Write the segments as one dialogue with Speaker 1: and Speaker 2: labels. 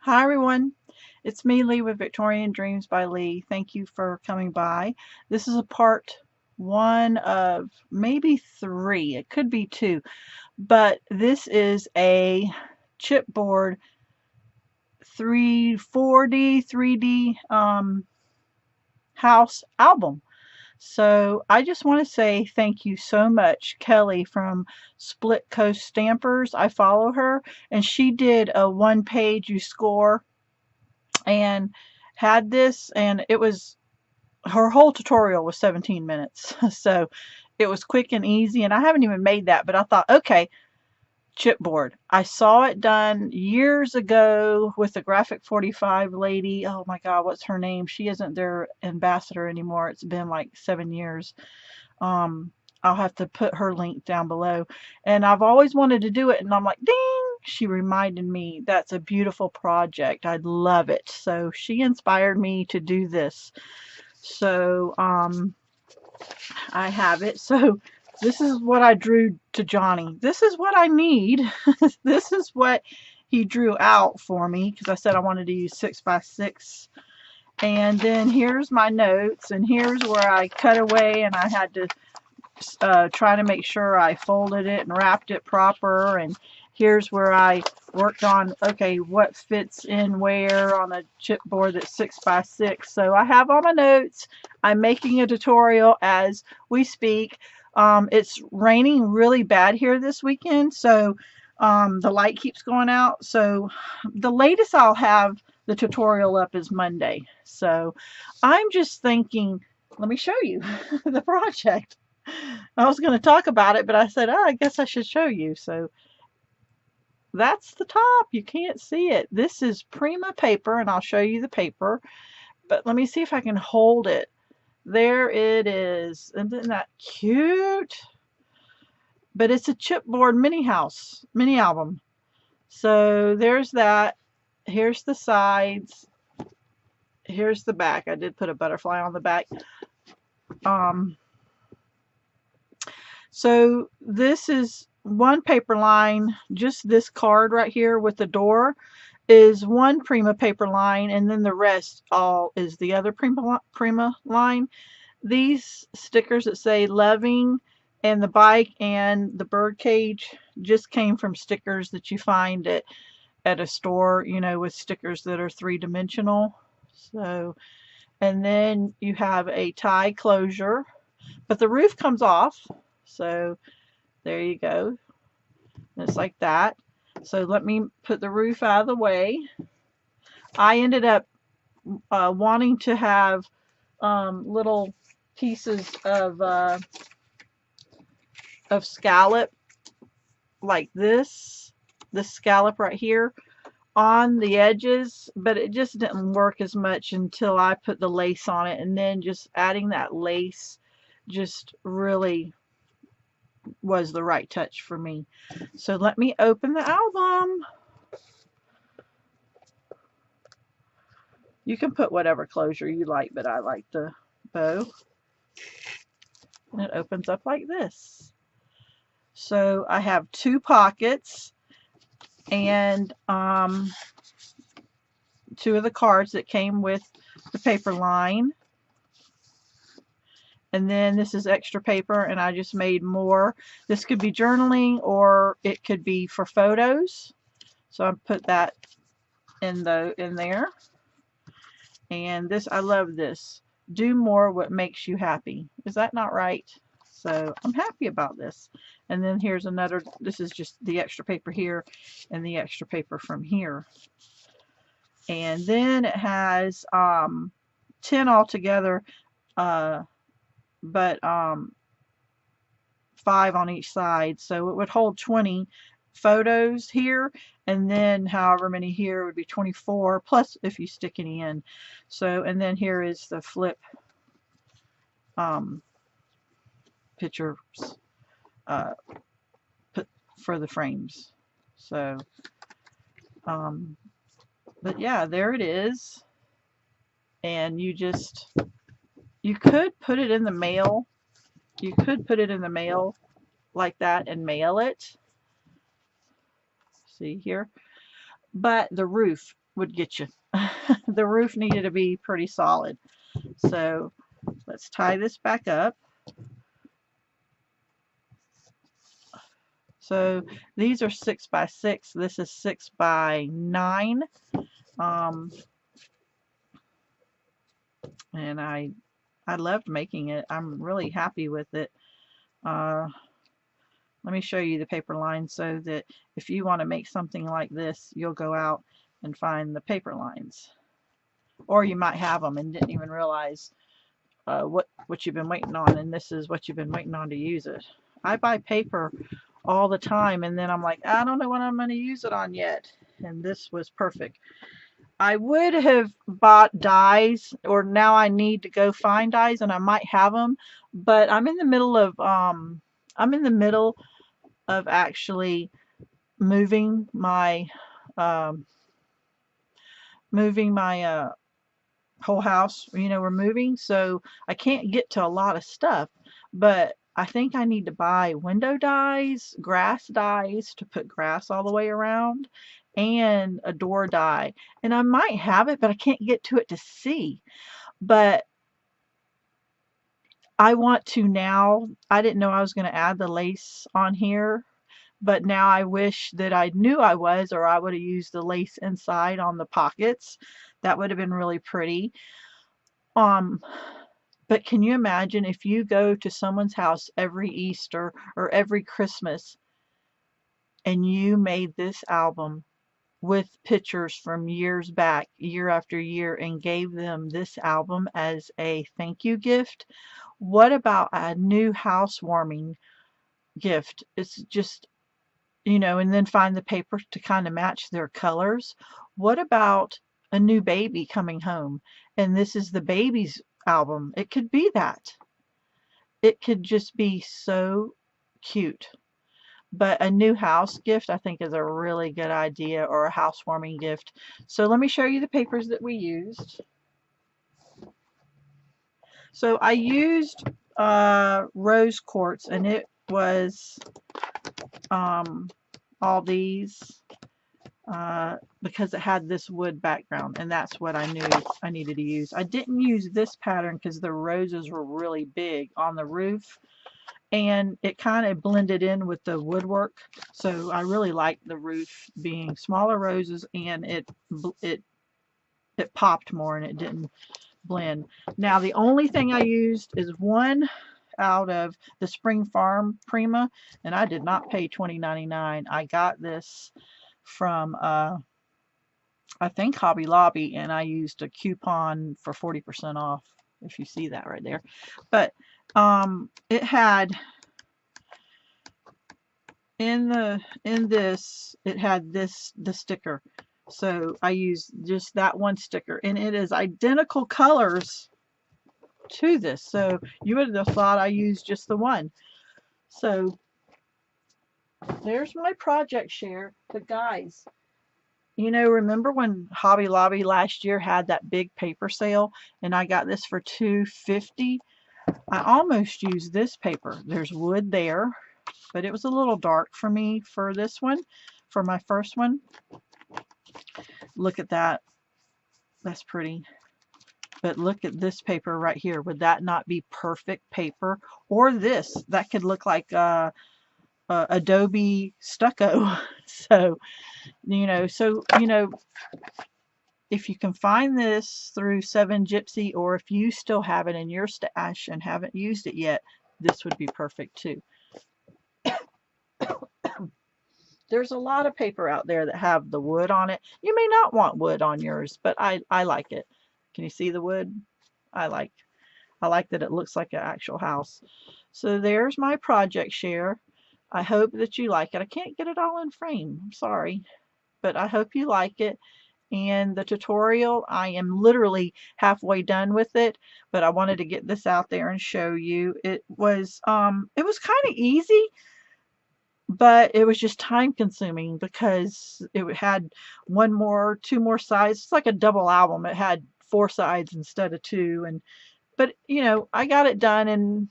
Speaker 1: Hi everyone, it's me, Lee, with Victorian Dreams by Lee. Thank you for coming by. This is a part one of maybe three, it could be two, but this is a chipboard 4D, 3D house album. So I just want to say thank you so much, Kelly from Split Coast Stampers. I follow her, and she did a one page you score and had this, and it was her whole tutorial was 17 minutes. So it was quick and easy, and I haven't even made that, but I thought, okay, chipboard. I saw it done years ago with the Graphic 45 lady. Oh my God, what's her name? She isn't their ambassador anymore. It's been like 7 years. Um, I'll have to put her link down below. And I've always wanted to do it, and I'm like, ding! She reminded me that's a beautiful project. I'd love it. So she inspired me to do this. So I have it. So this is what I drew to Johnny. This is what I need. This is what he drew out for me because I said I wanted to use 6x6. And then here's my notes, and here's where I cut away, and I had to try to make sure I folded it and wrapped it proper. And here's where I worked on, okay, what fits in where on a chipboard that's 6x6. So I have all my notes. I'm making a tutorial as we speak. It's raining really bad here this weekend, so the light keeps going out. So the latest I'll have the tutorial up is Monday. So I'm just thinking, let me show you the project. I was going to talk about it, but I said, oh, I guess I should show you. So that's the top. You can't see it. This is Prima paper, and I'll show you the paper. But let me see if I can hold it. There it is. Isn't that cute? But it's a chipboard mini album. So there's that. Here's the sides. Here's the back. I did put a butterfly on the back. So this is one paper line, just this card right here with the door is one Prima paper line, and then the rest all is the other Prima line. These stickers that say loving and the bike and the bird cage just came from stickers that you find at a store, you know, with stickers that are three-dimensional. So, and then you have a tie closure, but the roof comes off. So there you go. It's like that. So let me put the roof out of the way. I ended up wanting to have little pieces of scallop like this scallop right here on the edges, but it just didn't work as much until I put the lace on it, and then just adding that lace just really was the right touch for me. So let me open the album. You can put whatever closure you like, but I like the bow. And it opens up like this. So I have two pockets and two of the cards that came with the paper line. And then this is extra paper, and I just made more. This could be journaling or it could be for photos. So I put that in there. And this, I love this. Do more what makes you happy. Is that not right? So I'm happy about this. And then here's another, this is just the extra paper here and the extra paper from here. And then it has 10 altogether, but 5 on each side. So it would hold 20 photos here, and then however many here would be 24 plus if you stick any in. So, and then here is the flip pictures for the frames. So but yeah, there it is. And you could put it in the mail. You could put it in the mail like that and mail it. See here. But the roof, would get you. The roof needed to be pretty solid. So let's tie this back up. So these are 6 by 6. This is 6 by 9. Um, and I loved making it. I'm really happy with it. Uh, let me show you the paper lines so that if you want to make something like this, you'll go out and find the paper lines. Or you might have them and didn't even realize what you've been waiting on, and this is what you've been waiting on to use it. I buy paper all the time, and then I'm like, I don't know what I'm going to use it on yet. And this was perfect. I would have bought dies, or now I need to go find dies, and I might have them, but I'm in the middle of actually moving my um, whole house. We're moving, so I can't get to a lot of stuff, but I think I need to buy window dies, grass dies to put grass all the way around, and a door die. And I might have it, but I can't get to it to see. But I want to now. I didn't know I was going to add the lace on here, but now I wish that I knew I was, or I would have used the lace inside on the pockets. That would have been really pretty. Um, But can you imagine if you go to someone's house every Easter or every Christmas and you made this album with pictures from years back, year after year, and gave them this album as a thank you gift? What about a new housewarming gift? It's just, and then find the paper to kind of match their colors. What about a new baby coming home and this is the baby's album? It could be that. It could just be so cute. But a new house gift, I think, is a really good idea, or a housewarming gift. So let me show you the papers that we used. So I used rose quartz, and it was all these because it had this wood background, and that's what I knew I needed to use. I didn't use this pattern because the roses were really big on the roof, and it kind of blended in with the woodwork. So I really liked the roof being smaller roses, and it popped more and it didn't blend. Now the only thing I used is one out of the Spring Farm Prima, and I did not pay $20.99. I got this from I think Hobby Lobby, and I used a coupon for 40% off, if you see that right there. But it had in this, it had the sticker. So I used just that one sticker, and it is identical colors to this. So you would have thought I used just the one. So there's my project share. But guys, remember when Hobby Lobby last year had that big paper sale, and I got this for $2.50? I almost used this paper. There's wood there, but it was a little dark for me for this one, for my first one. Look at that. That's pretty. But look at this paper right here. Would that not be perfect paper? Or this. That could look like Adobe stucco. So, if you can find this through 7gypsy, or if you still have it in your stash and haven't used it yet, this would be perfect too. There's a lot of paper out there that have the wood on it. You may not want wood on yours, but I like it. Can you see the wood? I like that it looks like an actual house. So there's my project share. I hope that you like it. I can't get it all in frame. I'm sorry. But I hope you like it. And the tutorial, I am literally halfway done with it, but I wanted to get this out there and show you. It was kind of easy, but it was just time consuming because it had two more sides. It's like a double album. It had 4 sides instead of 2, but I got it done in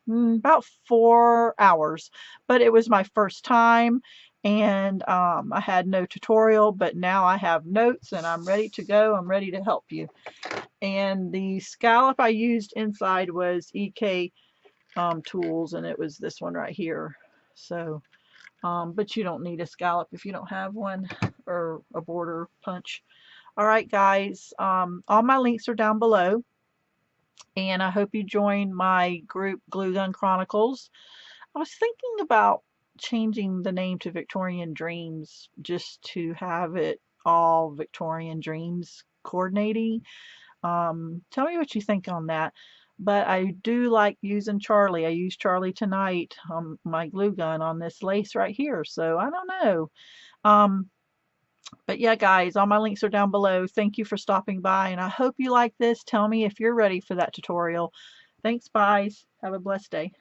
Speaker 1: about 4 hours. But it was my first time, and I had no tutorial, but now I have notes and I'm ready to go. I'm ready to help you. And the scallop I used inside was EK Tools, and it was this one right here. So, but you don't need a scallop if you don't have one, or a border punch. All right, guys, all my links are down below, and I hope you join my group, Glue Gun Chronicles. I was thinking about changing the name to Victorian Dreams, just to have it all Victorian Dreams coordinating. Tell me what you think on that. But I do like using Charlie. I used Charlie tonight on my glue gun on this lace right here. So I don't know. Um, but yeah, guys, all my links are down below. Thank you for stopping by, and I hope you like this. Tell me if you're ready for that tutorial. Thanks, bye. Have a blessed day.